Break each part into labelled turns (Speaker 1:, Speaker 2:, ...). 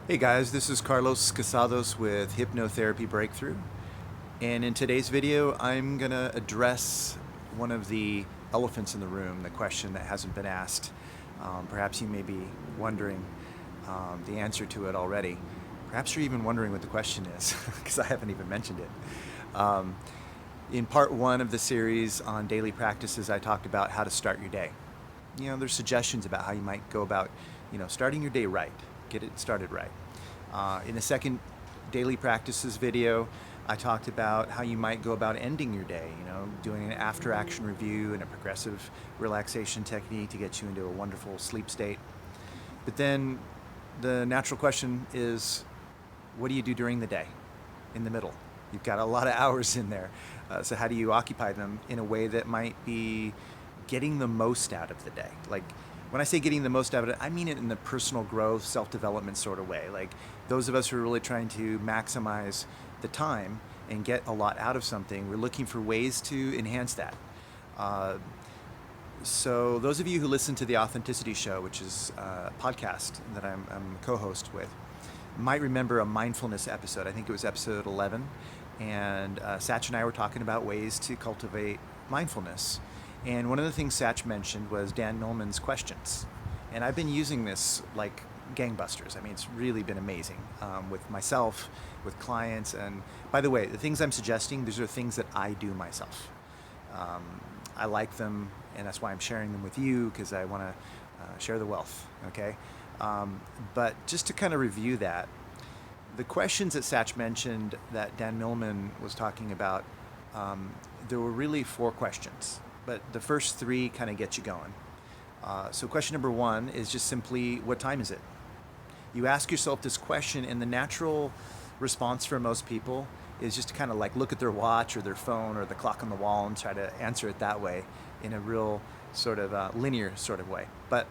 Speaker 1: Hey guys, this is Carlos Casados with Hypnotherapy Breakthrough. And in today's video, I'm going to address one of the elephants in the room, the question that hasn't been asked. Perhaps you may be wondering the answer to it already. Perhaps you're even wondering what the question is, because I haven't even mentioned it. In part one of the series on daily practices, I talked about how to start your day. There's suggestions about how you might go about, starting your day right, get it started right. In the second daily practices video, I talked about how you might go about ending your day, doing an after action review and a progressive relaxation technique to get you into a wonderful sleep state. But then the natural question is, what do you do during the day, in the middle? You've got a lot of hours in there. So how do you occupy them in a way that might be getting the most out of the day? Like, when I say getting the most out of it, I mean it in the personal growth, self-development sort of way. Like those of us who are really trying to maximize the time and get a lot out of something, we're looking for ways to enhance that. So those of you who listen to the Authenticity Show, which is a podcast that I'm a co-host with, might remember a mindfulness episode. I think it was episode 11. And Satch and I were talking about ways to cultivate mindfulness. And one of the things Satch mentioned was Dan Millman's questions. And I've been using this like gangbusters. I mean, it's really been amazing with myself, with clients. And by the way, the things I'm suggesting, these are things that I do myself. I like them, and that's why I'm sharing them with you, because I want to share the wealth, okay? But just to kind of review that, the questions that Satch mentioned that Dan Millman was talking about, there were really 4 questions. But the first 3 kind of get you going. So question number 1 is just simply, what time is it? You ask yourself this question, and the natural response for most people is just to kind of like look at their watch or their phone or the clock on the wall and try to answer it that way in a real sort of linear sort of way. But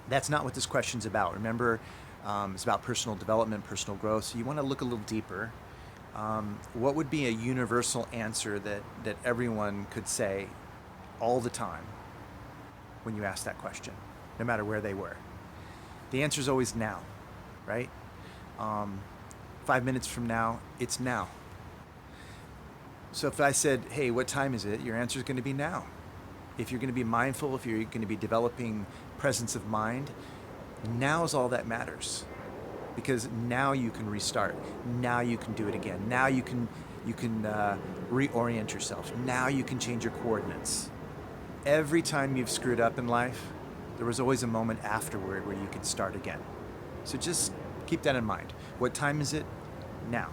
Speaker 1: that's not what this question's about. Remember, it's about personal development, personal growth. So you want to look a little deeper. What would be a universal answer that everyone could say all the time when you ask that question, no matter where they were? The answer is always now, right? 5 minutes from now, it's now. So if I said, hey, what time is it? Your answer is going to be now. If you're going to be mindful, if you're going to be developing presence of mind, now is all that matters. Because now you can restart. Now you can do it again. Now you can reorient yourself. Now you can change your coordinates. Every time you've screwed up in life, there was always a moment afterward where you could start again. So just keep that in mind. What time is it? Now.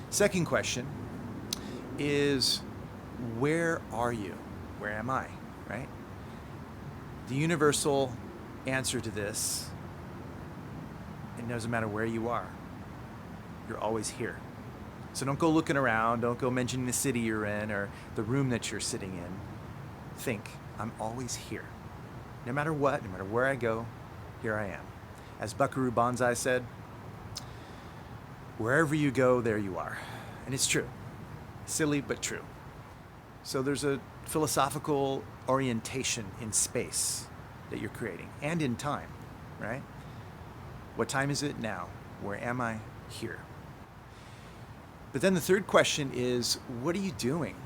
Speaker 1: Second question is, where are you? Where am I? Right? The universal answer to this, it doesn't matter where you are. You're always here. So don't go looking around. Don't go mentioning the city you're in or the room that you're sitting in. Think, I'm always here. No matter what, no matter where I go, here I am. As Buckaroo Banzai said, wherever you go, there you are. And it's true. Silly, but true. So there's a philosophical orientation in space that you're creating and in time, right? What time is it now? Where am I? Here. But then the third question is, what are you doing?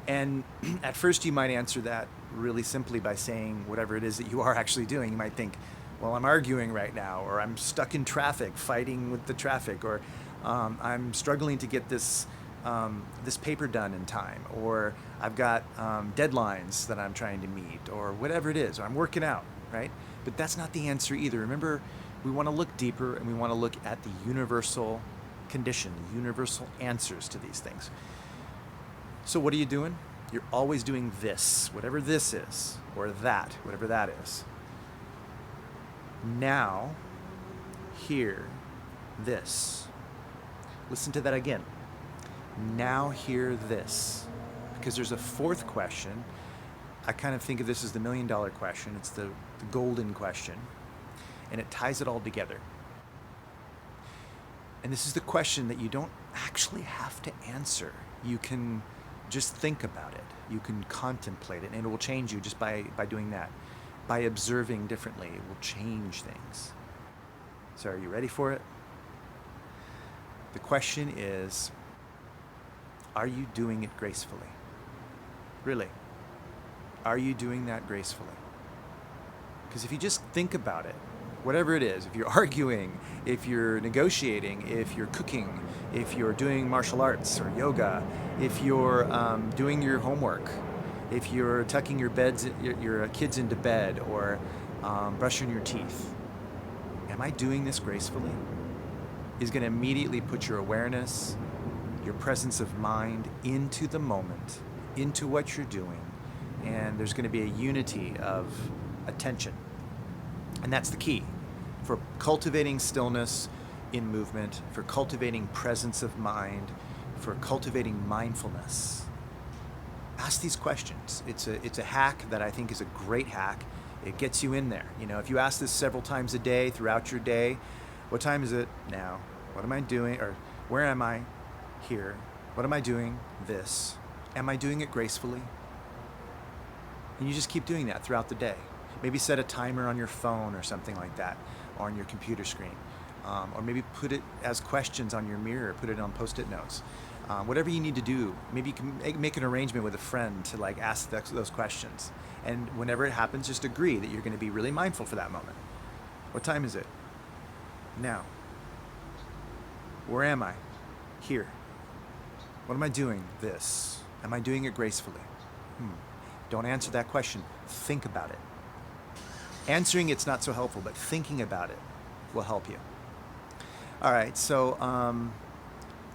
Speaker 1: And at first you might answer that really simply by saying whatever it is that you are actually doing. You might think, well, I'm arguing right now, or I'm stuck in traffic, fighting with the traffic, or I'm struggling to get this paper done in time, or I've got deadlines that I'm trying to meet, or whatever it is, or I'm working out, right? But that's not the answer either. Remember, we want to look deeper, and we want to look at the universal condition, the universal answers to these things. So what are you doing? You're always doing this, whatever this is, or that, whatever that is. Now, hear this. Listen to that again. Now hear this. Because there's a fourth question. I kind of think of this as the $1 million question. It's the golden question. And it ties it all together. And this is the question that you don't actually have to answer. You can just think about it. You can contemplate it, and it will change you just by doing that. By observing differently, it will change things. So are you ready for it? The question is, are you doing it gracefully? Really? Are you doing that gracefully? Because if you just think about it, whatever it is, if you're arguing, if you're negotiating, if you're cooking, if you're doing martial arts or yoga, if you're doing your homework, if you're tucking your kids into bed or brushing your teeth, am I doing this gracefully? Is going to immediately put your awareness, your presence of mind into the moment, into what you're doing, and there's going to be a unity of attention. And that's the key for cultivating stillness in movement, for cultivating presence of mind, for cultivating mindfulness. Ask these questions. It's a hack that I think is a great hack. It gets you in there. If you ask this several times a day throughout your day, what time is it now? What am I doing? Or where am I? Here. What am I doing? This. Am I doing it gracefully? And you just keep doing that throughout the day. Maybe set a timer on your phone or something like that, or on your computer screen. Or maybe put it as questions on your mirror, put it on Post-it notes. Whatever you need to do, maybe you can make an arrangement with a friend to ask those questions. And whenever it happens, just agree that you're going to be really mindful for that moment. What time is it? Now. Where am I? Here. What am I doing? This. Am I doing it gracefully? Don't answer that question. Think about it. Answering it's not so helpful, but thinking about it will help you. All right, so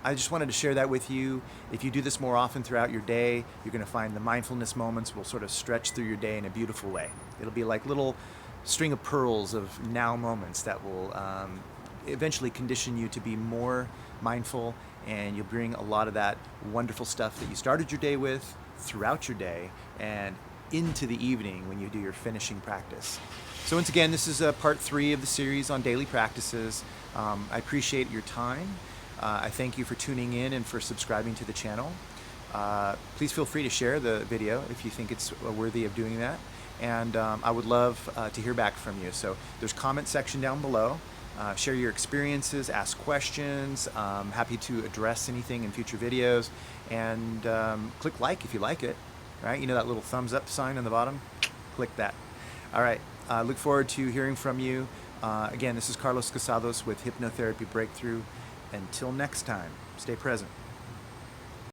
Speaker 1: I just wanted to share that with you. If you do this more often throughout your day, you're going to find the mindfulness moments will sort of stretch through your day in a beautiful way. It'll be like little string of pearls of now moments that will eventually condition you to be more mindful, and you'll bring a lot of that wonderful stuff that you started your day with throughout your day and into the evening when you do your finishing practice. So once again, this is part 3 of the series on daily practices. I appreciate your time. I thank you for tuning in and for subscribing to the channel. Please feel free to share the video if you think it's worthy of doing that. And I would love to hear back from you. So there's a comment section down below. Share your experiences, ask questions. Happy to address anything in future videos. And click like if you like it. Right? You know that little thumbs up sign on the bottom? Click that. All right. Look forward to hearing from you. Again, this is Carlos Casados with Hypnotherapy Breakthrough. Until next time, stay present.